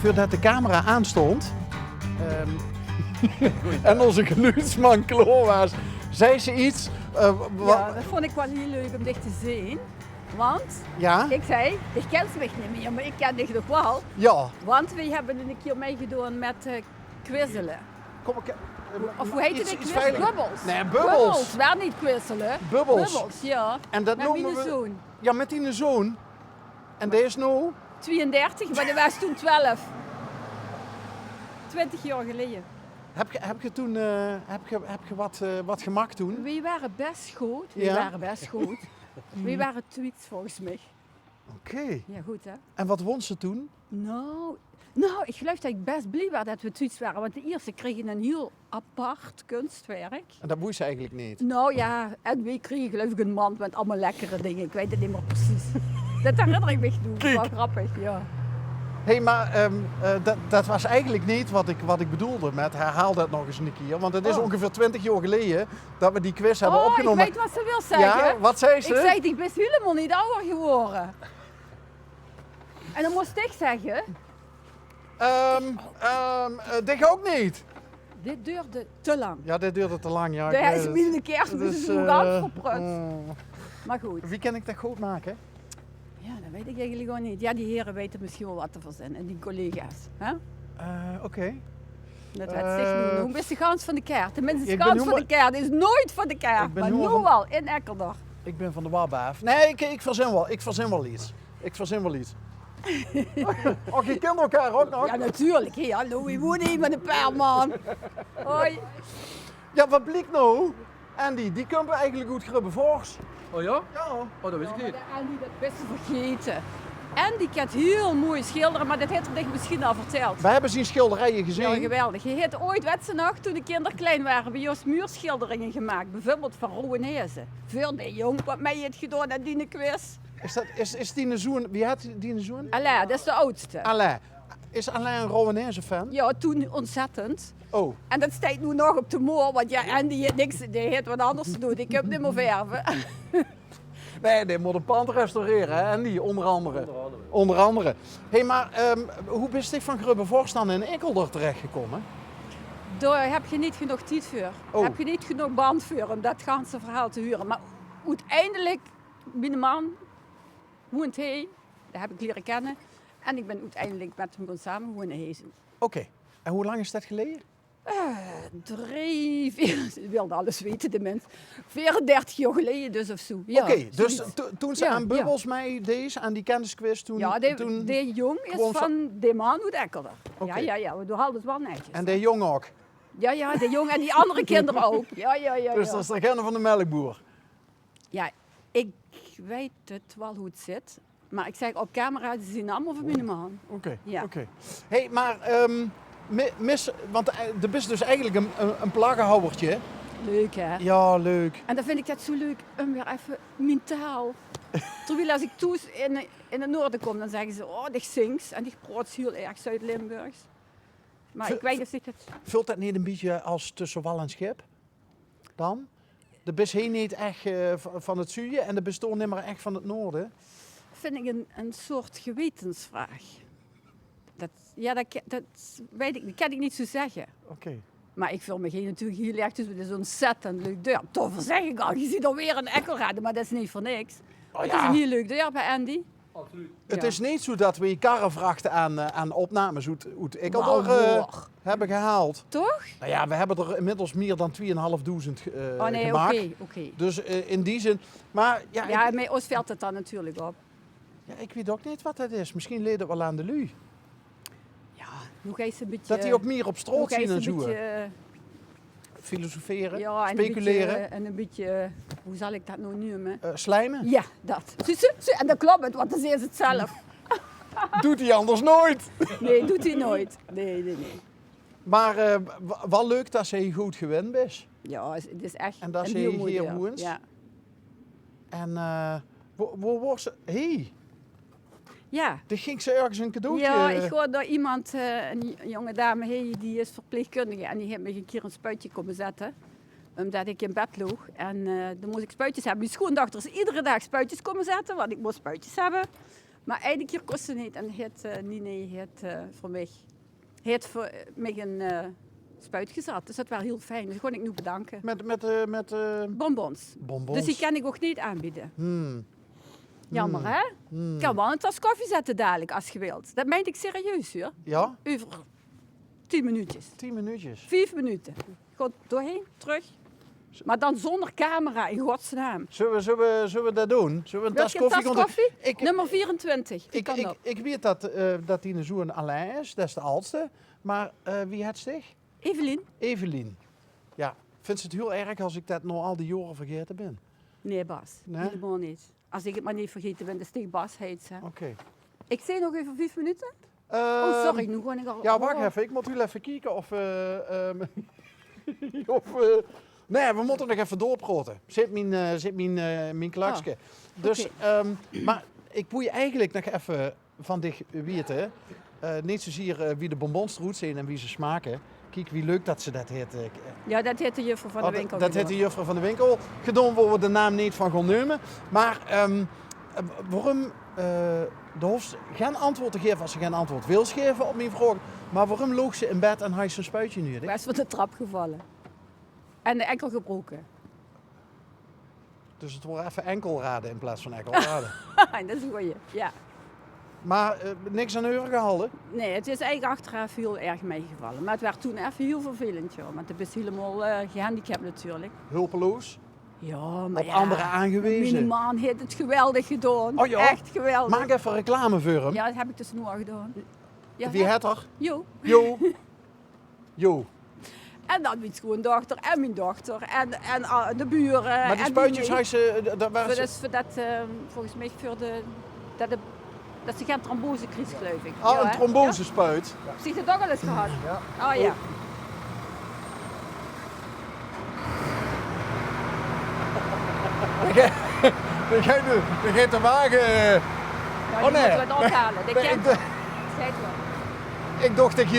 voordat de camera aanstond en onze geluidsman Chloe was, zei ze iets. Ja, dat vond ik wel heel leuk om dich te zien. Want Ja? ik zei, ik ken ze niet meer, maar ik ken dich nog wel. Ja. Want we hebben een keer meegedaan met quizzelen. Kom ik. Of hoe heet het? Quiz? Bubbels. Nee, bubbels. Wel niet quizzelen. Bubbels. Ja. En dat met noemen mijn we. zoon. Ja, met die zoon. En deze is nu? 32, maar dat was toen 12. 20 jaar geleden. Heb je toen wat gemaakt toen? We waren best goed. Ja. We waren tweets volgens mij. Oké. Ja, goed hè. En wat won ze toen? Nou, ik geloof dat ik best blij was dat we tweets waren. Want de eerste kregen een heel apart kunstwerk. En dat boeit ze eigenlijk niet. Nou ja, en we kregen geloof ik een mand met allemaal lekkere dingen. Ik weet het niet meer precies. Dat herinner ik me toen. Dat was wel grappig, ja. Hé, maar dat was eigenlijk niet wat ik bedoelde met herhaal dat nog eens een keer. Want het is ongeveer 20 jaar geleden dat we die quiz hebben opgenomen. Ik weet wat ze wil zeggen. Ja, wat zei ze? Ik zei, ik ben helemaal niet ouder geworden. En dan moest ik zeggen... Dich ook niet. Dit duurde te lang. Ja, dit duurde te lang. Ja, Daar is mijn kerst dus hoe gaan verprut. Maar goed. Wie kan ik dat goed maken? Ja, dat weet ik eigenlijk gewoon niet. Ja, die heren weten misschien wel wat te verzinnen. En die collega's. Hè? Oké. Dat weet ik niet. Hoe is de kans van de kaart? Tenminste, de Ik kans ben van de kaart is nooit van de kaart. Maar nu al, in Ekkeldorf. Ik ben van de Wabbaaf. Nee, ik verzin wel iets. Och, je kent elkaar ook nog? Ja, natuurlijk. Hey, hallo, we wonen hier met een paar man. Hoi. Ja, wat blijkt nou? Andy, die kunnen we eigenlijk goed grubben volgens. Oh ja? Ja. Oh, dat wist ik niet. En die dat best vergeten. En die kan heel mooi schilderen, maar dat heeft er misschien al verteld. We hebben zien schilderijen gezien. Ja, geweldig. Je hebt ooit, weet ze nog, toen de kinderen klein waren, bij ons muurschilderingen gemaakt. Bijvoorbeeld van Rowenezen. Veel nee, jong, wat mij heeft gedaan aan die quiz. Is die zoon, wie had die zoon? Alain, dat is de oudste. Alain. Is Alain een Rowanese fan? Ja, toen ontzettend. Oh. En dat staat nu nog op de moor, want ja, Andy heeft niks, die heeft wat anders te doen. Ik heb niet meer verven. Nee, die moet een pand restaureren, hè? En die onder andere. Hé, maar hoe ben je van Grubbevorst dan in Ekkeldorf terechtgekomen? Daar heb je niet genoeg tijd voor. Oh. Heb je niet genoeg band voor om dat ganse verhaal te huren. Maar uiteindelijk, mijn man, woont hij, dat heb ik leren kennen. En ik ben uiteindelijk met hem gaan samen wonen. Oké. En hoe lang is dat geleden? 4, ze wilden alles weten, de mens. 34 jaar geleden dus of zo. Ja, Oké, dus zoiets. toen ze aan Bubbels mee deed, aan die kennisquiz, toen... Ja, toen... de jong is gewoon van de man uit Ekkeldorf. Oké. Ja, we doen alles wel netjes. En de jong ook. Ja, de jong en die andere kinderen ook. Ja. Dus dat is de agenda van de melkboer. Ja, ik weet het wel hoe het zit. Maar ik zeg op camera, ze zien allemaal van mijn man. Oké. Ja. Hé, maar want er is dus eigenlijk een plaggenhouwertje. Leuk hè? Ja, leuk. En dan vind ik dat zo leuk om weer even mentaal. Terwijl als ik toen in het noorden kom, dan zeggen ze, oh, die zingt. En die praat heel erg Zuid-Limburgs. Maar ik weet dat ik het... Vult dat niet een beetje als tussen wal en schip? Dan? De bis heen niet echt van het zuiden en de bestond niet meer echt van het noorden? Vind ik een soort gewetensvraag. Dat weet ik, dat kan ik niet zo zeggen. Oké. Maar ik voel me geen natuurlijk heel erg, dus het is ontzettend leuk dorp. Toffer zeg ik al, je ziet alweer een Ekkelrade, maar dat is niet voor niks. Het is een heel leuk dorp bij Andy. Absoluut. Het Ja. is niet zo dat we karrenvrachten aan opnames uit Ekkeldorf hebben gehaald. Toch? Nou ja, we hebben er inmiddels meer dan 2.500 Oh nee, gemaakt. oké. Dus in die zin. Maar ja, Ja, met ons valt het dan natuurlijk op. ik weet ook niet wat dat is. Misschien leed het wel aan de lui. Ja, hoe ga je een beetje... Dat die ook meer op straat zien en zo. beetje, Filosoferen, ja, en speculeren, en een beetje, hoe zal ik dat nou noemen? slijmen. Ja, dat. En dat klopt het, want dan is het zelf. Doet hij anders nooit. Nee, doet hij nooit. Nee. Maar wel leuk dat ze goed gewend is. Ja, het is echt En dat een ze heel mooi hier dorp. woont? Ja. En waar wordt ze? Hé, Ja. die ging ze ergens een cadeautje. Ja, ik hoorde dat iemand, een jonge dame, die is verpleegkundige en die heeft me een keer een spuitje komen zetten. Omdat ik in bed lag. En dan moest ik spuitjes hebben. Mijn schoondochter is iedere dag spuitjes komen zetten, want ik moest spuitjes hebben. Maar eigenlijk hier kost het niet. En het voor mij. Hij heeft voor mij een spuit gezet. Dus dat was heel fijn. Dus gewoon ik nu bedanken. Met Bonbons. bonbons. Dus die kan ik ook niet aanbieden. Hmm. Jammer, hè? Ik kan wel een tas koffie zetten dadelijk, als je wilt. Dat meen ik serieus, hoor. Ja? Over 10 minuutjes. 10 minuutjes. 5 minuten. Gewoon doorheen, terug. Maar dan zonder camera, in godsnaam. Zullen we dat doen? Zullen we een Wil tas je een koffie? tas koffie? Ik, Nummer 24. Die kan op. ik weet dat die een zoon Alain is, dat is de oudste. Maar wie het zich? Evelien? Evelien. Ja, vindt ze het heel erg als ik dat nou al die jaren vergeten ben? Nee, Bas. Nee? Helemaal niet. Als ik het maar niet vergeten ben, dus tegen Bas heet ze. Oké. Ik zei nog even 5 minuten. Oh, sorry, nu gewoon ik al. Ja, wacht even. Ik moet wel even kijken of... nee, we moeten nog even doorpraten. Zit mijn kluisje. Dus, maar ik moet je eigenlijk nog even van dich weten. Niet zozeer wie de bonbons eruit zijn en wie ze smaken. Kijk, wie leuk dat ze dat heet. Ja, dat heet de juffrouw van de winkel. Dat heet de juffrouw van de winkel. Gedaan waar we de naam niet van gaan nemen. Maar waarom de hoeft geen antwoord te geven als ze geen antwoord wil geven op mijn vraag. Maar waarom loog ze in bed en hij zijn spuitje nu? Hij is van de trap gevallen. En de enkel gebroken. Dus het wordt even enkelraden in plaats van enkelraden. Dat is een goeie, ja. Maar niks aan heuren gehouden? Nee, het is eigenlijk achteraf heel erg meegevallen. Maar het werd toen even heel vervelend, joh. Want het is helemaal gehandicapt natuurlijk. Hulpeloos? Ja, maar Op anderen aangewezen? Mijn man heeft het geweldig gedaan. Oh ja? Echt geweldig. Maak even reclame voor hem. Ja, dat heb ik dus nog gedaan. Ja, Wie het er? Jo. Jo. Jo. En dan mijn schoondochter en mijn dochter en de buren. Maar die en spuitjes, hij ze... Dat is voor dat, volgens mij voor dat ze geen trombosecrisis, geloof ik. Oh, een hè? trombosespuit. Ja? Zie je dat ook al eens gehad? Ja. Oh ja. Dan gaat de wagen... Nou, Oh, die nee. moeten we het ophalen. Dat Nee, kent ik- Zeg wel. Ik dacht, dat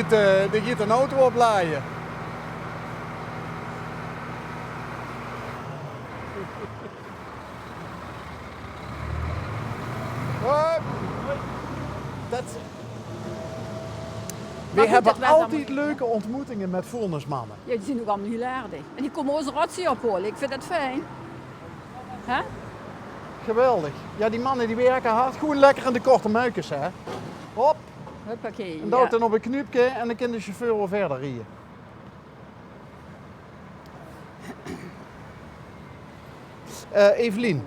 je een auto oplaaien. Hop. Dat... We goed, hebben dat was altijd allemaal- leuke ontmoetingen met vuilnismannen. Ja, die zijn ook allemaal heel aardig. En die komen onze rotzooi ophalen. Ik vind dat fijn. Hè? Geweldig. Ja, die mannen die werken hard. Gewoon lekker in de korte muikers, hè. Hop. Huppakee. En dat dan op een knipje en dan kan de chauffeur wel verder rijden. Evelien.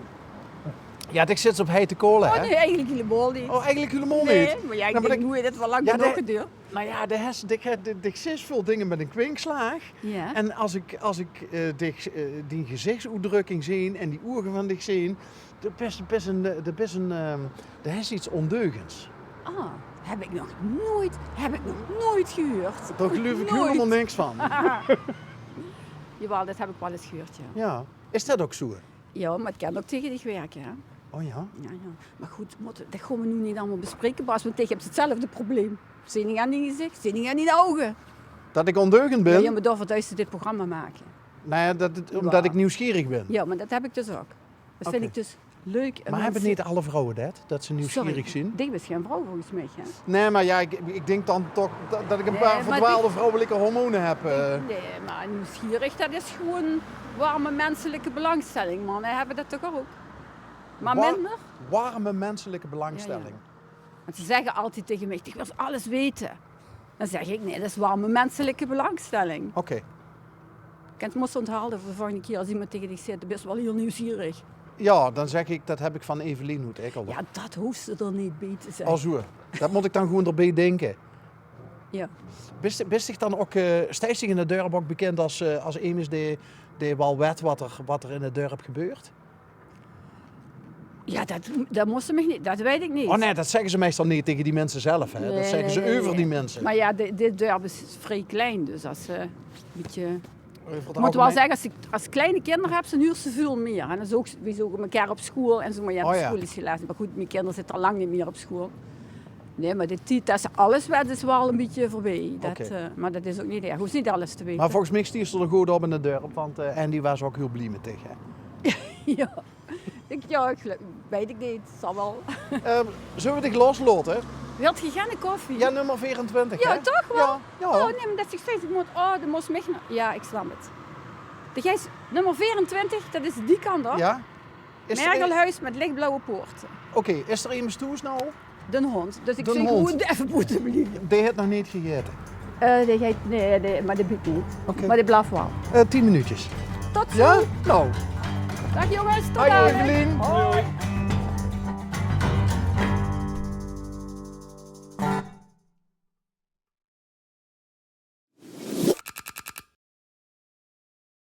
Ja, ik zit op hete kolen, Oh hè? nee, eigenlijk helemaal niet. Oh, eigenlijk helemaal nee, niet. maar ja, ik Nou, maar denk, hoe je dit wel lang Ja, genoeg de- geduurd. Nou ja, ik zit veel dingen met een kwinkslaag. Ja. En als ik die gezichtsuitdrukking zie en die ogen van dich zie, dat is iets ondeugends. Ah, heb ik nog nooit gehoord. Daar geloof ik Nooit. helemaal niks van. Jawel, dat heb ik wel eens gehoord, ja. Ja, is dat ook zo? Ja, maar het kan ook tegen dich werken, hè. Oh ja? Ja. Maar goed, dat gaan we nu niet allemaal bespreken, Bas, want tegen hebt hetzelfde probleem. Zin niet aan die gezicht, zin niet aan die ogen. Dat ik ondeugend ben? Ja, maar daarvoor thuis dit programma maken. Nou ja, omdat ik nieuwsgierig ben. Ja, maar dat heb ik dus ook. Dat vind Oké. ik dus leuk. En Maar hebben mensen- niet alle vrouwen dat ze nieuwsgierig Sorry, zien? Dit is geen vrouw volgens mij, hè. Nee, maar ja, ik denk dan toch dat ik een Nee, paar maar verdwaalde vrouwelijke hormonen heb. Nee, maar nieuwsgierig, dat is gewoon warme menselijke belangstelling, man. Wij hebben dat toch ook? Maar Wa- minder? Warme menselijke belangstelling. Want ze zeggen altijd tegen mij, ik wil alles weten. Dan zeg ik, nee, dat is warme menselijke belangstelling. Oké. Ik kan het moest onthouden voor de volgende keer als iemand tegen dich zegt, dat is wel heel nieuwsgierig. Ja, dan zeg ik, dat heb ik van Evelien hoe ik al. Ja, dat hoeft ze er niet bij te zeggen. Als zo. Dat moet ik dan gewoon erbij denken. Ja. Bist zich dan ook steeds in de dorp ook bekend als iemand die wel weet wat er in het dorp gebeurt? Ja, dat moest ze mij niet, dat weet ik niet. Oh nee, dat zeggen ze meestal niet tegen die mensen zelf. Hè? Dat Nee, zeggen ze nee, over nee. die mensen. Maar ja, dit dorp is vrij klein, dus als ze een beetje... Over het Ik moet wel algemeen- zeggen, als ik kleine kinderen heb, dan huurt ze veel meer. En dan is ook, we zoeken elkaar op school en zo, maar ja, de Oh ja. school is helaas. Maar goed, mijn kinderen zitten al lang niet meer op school. Nee, maar de tijd dat ze alles werd, is wel een beetje voorbij. Dat, Oké. maar dat is ook niet erg. Hoe is niet alles te weten? Maar volgens mij stier ze er goed op in de dorp, want Andy was ook heel blij met tegen. ja, ik geloof, weet ik niet, zal wel. Zullen we dich losloten? Wilt je geen koffie? Ja, nummer 24. Ja, hè? toch wel? Ja, ja. Oh nee, maar dat is steeds, ik moet, de moest mij. Ja, ik snap het. De gijs, nummer 24, dat is die kant op. Ja? Is er een- Mergelhuis met lichtblauwe poorten. Oké, is er iemand stoes nou? De hond. Dus ik De zeg hond. goed even moeten blijven. Die heeft nog niet gegeten. Nee, maar dat biedt niet. Oké. Maar die blaft wel. 10 minuutjes. Tot zo. Ja? Nou. Dag jongens, tot Hoi dan. Evelien. Hoi.